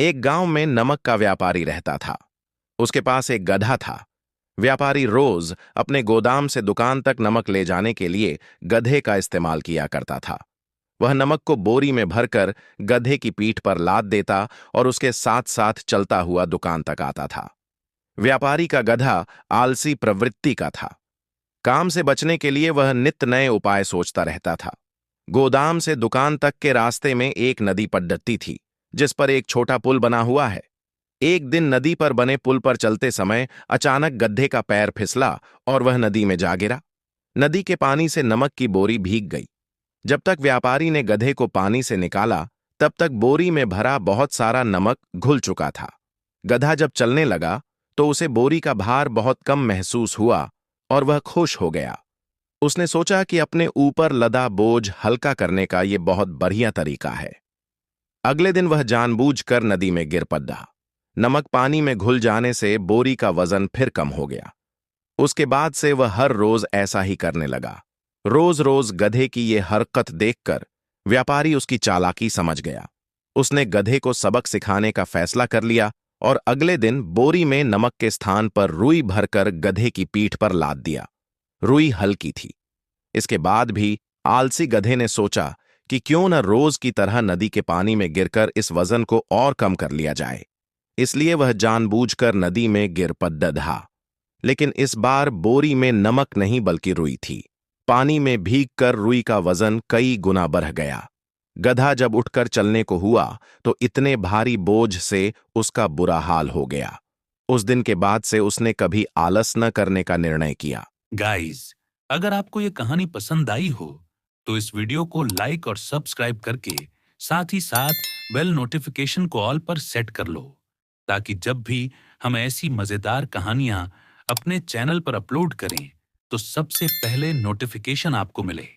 एक गांव में नमक का व्यापारी रहता था। उसके पास एक गधा था। व्यापारी रोज अपने गोदाम से दुकान तक नमक ले जाने के लिए गधे का इस्तेमाल किया करता था। वह नमक को बोरी में भरकर गधे की पीठ पर लाद देता और उसके साथ साथ चलता हुआ दुकान तक आता था। व्यापारी का गधा आलसी प्रवृत्ति का था। काम से बचने के लिए वह नित नए उपाय सोचता रहता था। गोदाम से दुकान तक के रास्ते में एक नदी पड़ती थी, जिस पर एक छोटा पुल बना हुआ है। एक दिन नदी पर बने पुल पर चलते समय अचानक गधे का पैर फिसला और वह नदी में जा गिरा। नदी के पानी से नमक की बोरी भीग गई। जब तक व्यापारी ने गधे को पानी से निकाला, तब तक बोरी में भरा बहुत सारा नमक घुल चुका था। गधा जब चलने लगा तो उसे बोरी का भार बहुत कम महसूस हुआ और वह खुश हो गया। उसने सोचा कि अपने ऊपर लदा बोझ हल्का करने का यह बहुत बढ़िया तरीका है। अगले दिन वह जानबूझकर नदी में गिर पड़ा। नमक पानी में घुल जाने से बोरी का वजन फिर कम हो गया। उसके बाद से वह हर रोज ऐसा ही करने लगा। रोज रोज गधे की ये हरकत देखकर व्यापारी उसकी चालाकी समझ गया। उसने गधे को सबक सिखाने का फैसला कर लिया और अगले दिन बोरी में नमक के स्थान पर रुई भरकर गधे की पीठ पर लाद दिया। रुई हल्की थी। इसके बाद भी आलसी गधे ने सोचा कि क्यों न रोज की तरह नदी के पानी में गिरकर इस वजन को और कम कर लिया जाए। इसलिए वह जानबूझकर नदी में गिर पड़ा। लेकिन इस बार बोरी में नमक नहीं बल्कि रुई थी। पानी में भीगकर रुई का वजन कई गुना बढ़ गया। गधा जब उठकर चलने को हुआ तो इतने भारी बोझ से उसका बुरा हाल हो गया। उस दिन के बाद से उसने कभी आलस न करने का निर्णय किया। गाइस, अगर आपको ये कहानी पसंद आई हो तो इस वीडियो को लाइक और सब्सक्राइब करके साथ ही साथ बेल नोटिफिकेशन को ऑल पर सेट कर लो, ताकि जब भी हम ऐसी मजेदार कहानियां अपने चैनल पर अपलोड करें तो सबसे पहले नोटिफिकेशन आपको मिले।